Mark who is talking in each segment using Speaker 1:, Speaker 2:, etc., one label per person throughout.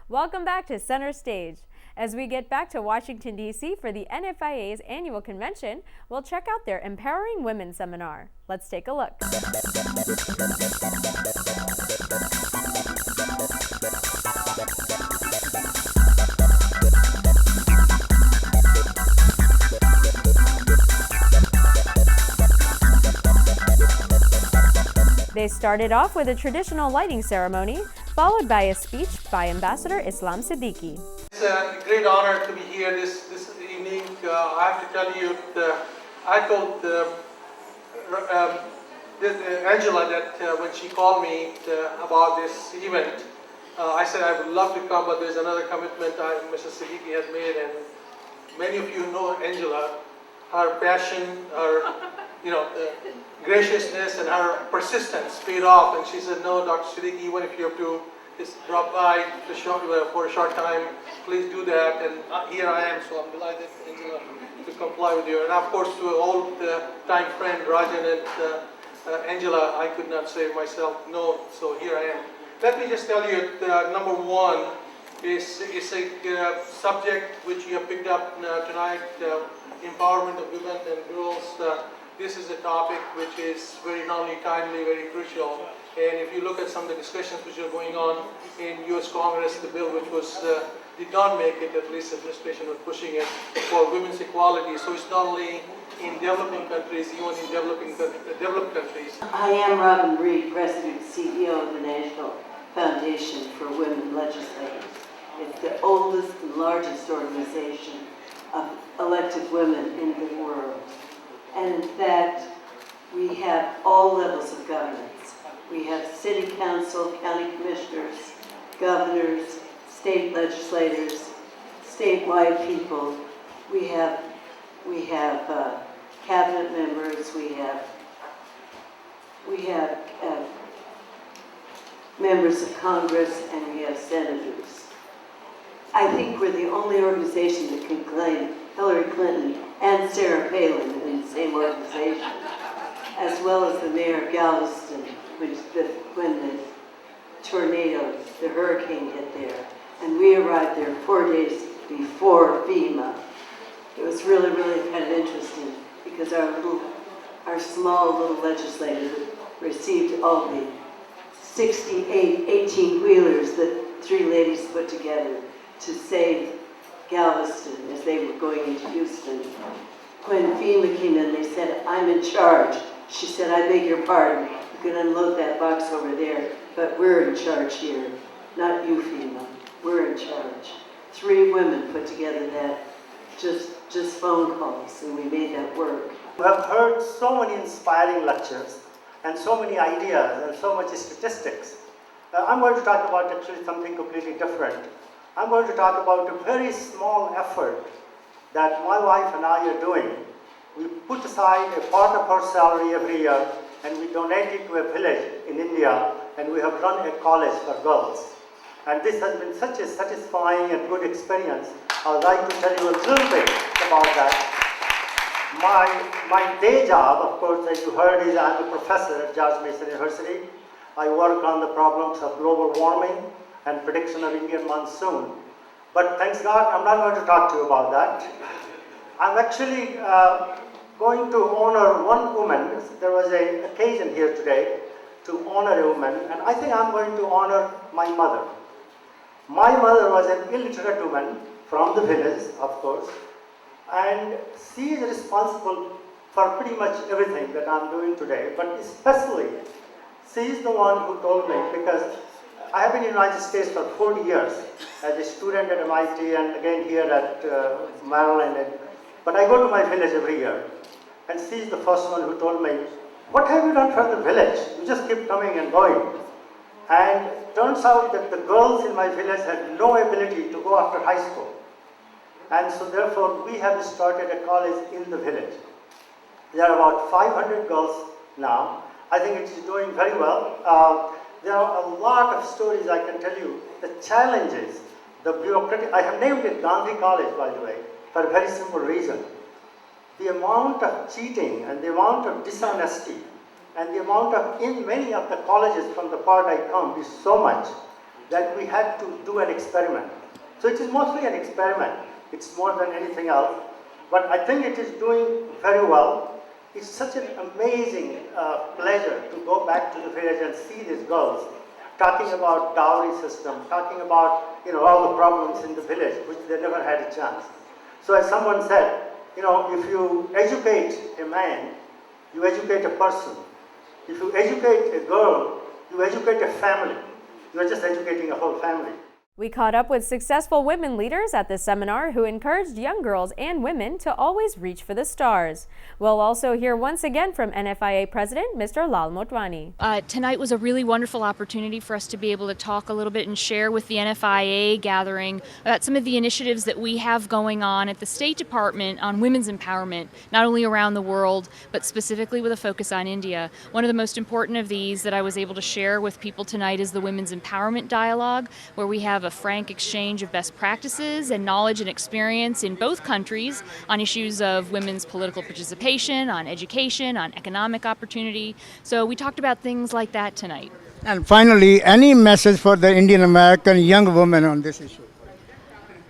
Speaker 1: Welcome back to Center Stage. As we get back to Washington, D.C. for the NFIA's annual convention, we'll check out their Empowering Women seminar. Let's take a look. They started off with a traditional lighting ceremony, followed by a speech by Ambassador Islam Siddiqui.
Speaker 2: It's a great honor to be here this evening. I have to tell you, I told Angela that when she called me about this event, I said I would love to come, but there's another commitment Mrs. Siddiqui has made, and many of you know Angela, her passion, her graciousness and her persistence paid off, and she said, no, Dr. Siddiqui, even if you have to just drop by for a short time, please do that. And here I am, so I'm delighted, Angela, to comply with you. And of course, to all the time friend, Rajan and Angela, I could not say myself no, so here I am. Let me just tell you, number one is a subject which you have picked up tonight, empowerment of women and girls. This is a topic which is very not only timely, very crucial. And if you look at some of the discussions which are going on in U.S. Congress, the bill which was did not make it, at least the administration was pushing it for women's equality. So it's not only in developing countries, even in developed countries.
Speaker 3: I am Robin Reed, President and CEO of the National Foundation for Women Legislators. It's the oldest and largest organization of elected women in the world. And in fact, we have all levels of governance. We have city council, county commissioners, governors, state legislators, statewide people. We have cabinet members. We have members of Congress, and we have senators. I think we're the only organization that can claim Hillary Clinton and Sarah Palin in the same organization, as well as the mayor of Galveston, when the tornado, the hurricane hit there. And we arrived there 4 days before FEMA. It was really, really kind of interesting because our small little legislature received all the 68 18-wheelers that three ladies put together to save Galveston as they were going into Houston. When FEMA came in, they said, I'm in charge. She said, I beg your pardon. You can unload that box over there, but we're in charge here, not you, FEMA. We're in charge. 3 women put together that, just phone calls, and we made that work.
Speaker 4: We have heard so many inspiring lectures and so many ideas and so much statistics. I'm going to talk about actually something completely different. I'm going to talk about a very small effort that my wife and I are doing. We put aside a part of our salary every year and we donate it to a village in India, and we have run a college for girls. And this has been such a satisfying and good experience. I would like to tell you a little bit about that. My day job, of course, as you heard, is I'm a professor at George Mason University. I work on the problems of global warming and prediction of Indian monsoon. But thanks God, I'm not going to talk to you about that. I'm actually going to honor one woman. There was an occasion here today to honor a woman, and I think I'm going to honor my mother. My mother was an illiterate woman from the village, of course, and she is responsible for pretty much everything that I'm doing today, but especially she is the one who told me, because I have been in the United States for 40 years as a student at MIT and again here at Maryland, but I go to my village every year, and she is the first one who told me, what have you done for the village? You just keep coming and going. And it turns out that the girls in my village had no ability to go after high school. And so therefore we have started a college in the village. There are about 500 girls now. I think it's doing very well. There are a lot of stories I can tell you. The challenges, the bureaucratic, I have named it Gandhi College, by the way, for a very simple reason. The amount of cheating and the amount of dishonesty and the amount of, in many of the colleges from the part I come, is so much that we had to do an experiment. So it is mostly an experiment. It's more than anything else. But I think it is doing very well. It's such an amazing pleasure to go back to the village and see these girls talking about dowry system, talking about all the problems in the village, which they never had a chance. So as someone said, if you educate a man, you educate a person. If you educate a girl, you educate a family. You are just educating a whole family.
Speaker 1: We caught up with successful women leaders at the seminar who encouraged young girls and women to always reach for the stars. We'll also hear once again from NFIA President Mr. Lal Motwani.
Speaker 5: Tonight was a really wonderful opportunity for us to be able to talk a little bit and share with the NFIA gathering about some of the initiatives that we have going on at the State Department on women's empowerment, not only around the world, but specifically with a focus on India. One of the most important of these that I was able to share with people tonight is the Women's Empowerment Dialogue, where we have a frank exchange of best practices and knowledge and experience in both countries on issues of women's political participation, on education, on economic opportunity. So we talked about things like that tonight.
Speaker 6: And finally, any message for the Indian American young women on this issue?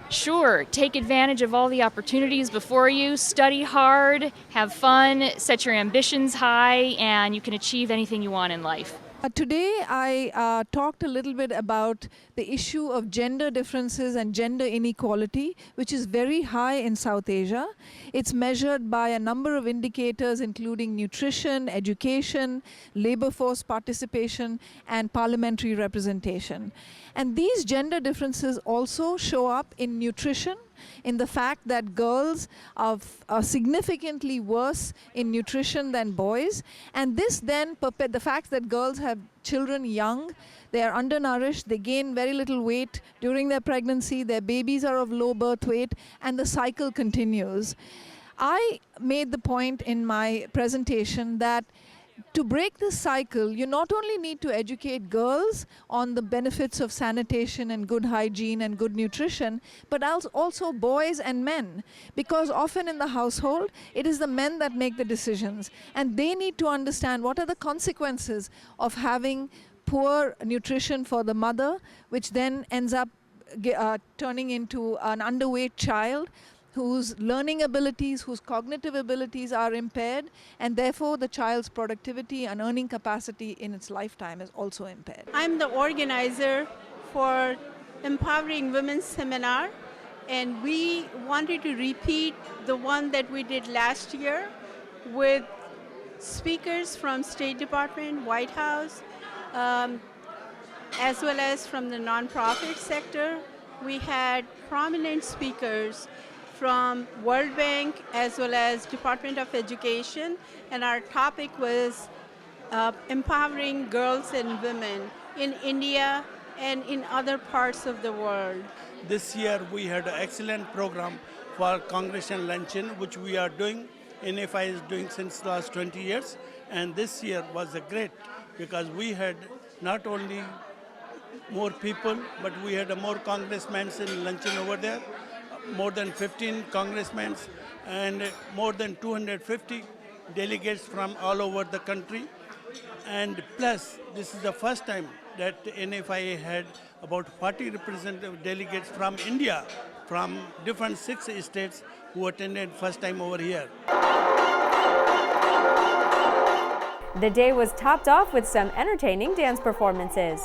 Speaker 5: Sure, take advantage of all the opportunities before you, study hard, have fun, set your ambitions high, and you can achieve anything you want in life.
Speaker 7: Today I talked a little bit about the issue of gender differences and gender inequality, which is very high in South Asia. It's measured by a number of indicators including nutrition, education, labor force participation, and parliamentary representation. And these gender differences also show up in nutrition, in the fact that girls are significantly worse in nutrition than boys. And this then, the fact that girls have children young, they are undernourished, they gain very little weight during their pregnancy, their babies are of low birth weight, and the cycle continues. I made the point in my presentation that to break this cycle, you not only need to educate girls on the benefits of sanitation and good hygiene and good nutrition, but also boys and men, because often in the household, it is the men that make the decisions, and they need to understand what are the consequences of having poor nutrition for the mother, which then ends up turning into an underweight child, whose learning abilities, whose cognitive abilities are impaired, and therefore the child's productivity and earning capacity in its lifetime is also impaired.
Speaker 8: I'm the organizer for Empowering Women Seminar, and we wanted to repeat the one that we did last year with speakers from State Department, White House, as well as from the nonprofit sector. We had prominent speakers from World Bank as well as Department of Education, and our topic was empowering girls and women in India and in other parts of the world.
Speaker 9: This year we had an excellent program for Congressional Luncheon, which we are doing, NFI is doing since the last 20 years, and this year was a great because we had not only more people, but we had more congressmen in luncheon over there, more than 15 congressmen and more than 250 delegates from all over the country. And plus, this is the first time that NFIA had about 40 representative delegates from India, from different 6 states who attended first time over here.
Speaker 1: The day was topped off with some entertaining dance performances.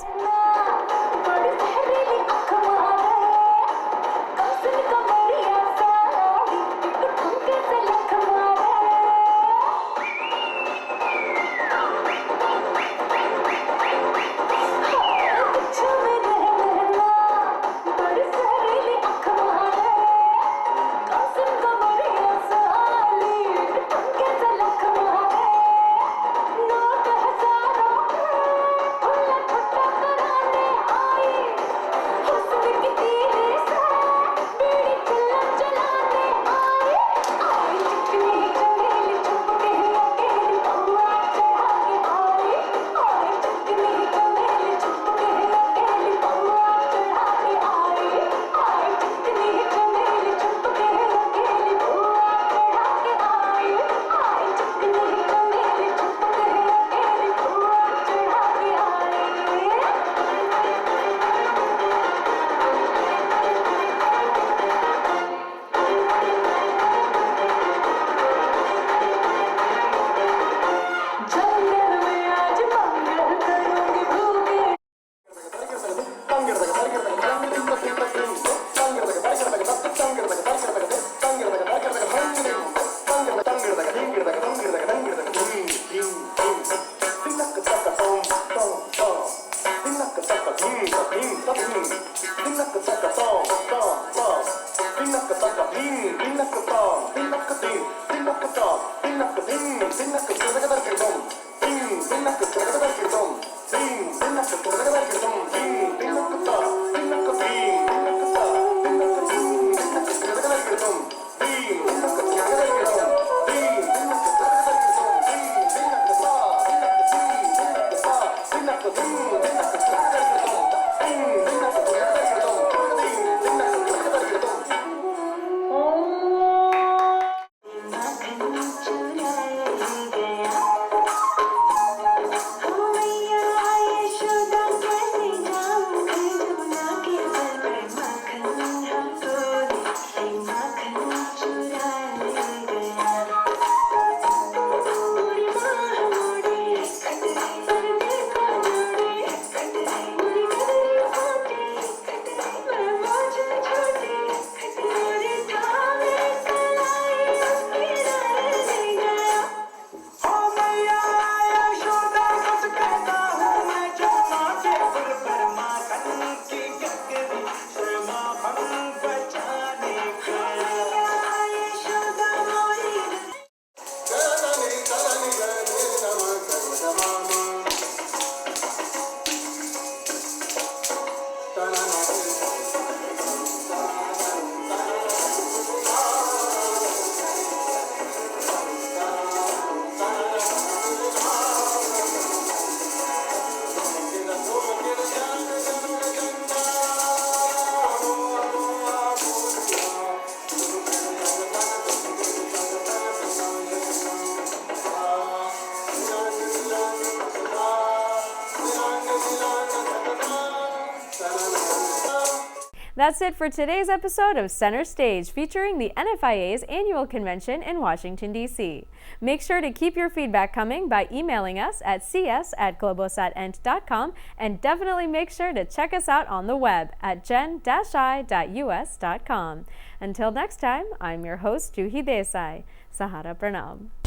Speaker 1: That's it for today's episode of Center Stage, featuring the NFIA's annual convention in Washington, D.C. Make sure to keep your feedback coming by emailing us at cs@globosatent.com, and definitely make sure to check us out on the web at gen-i.us.com. Until next time, I'm your host, Juhi Desai. Sahara Pranam.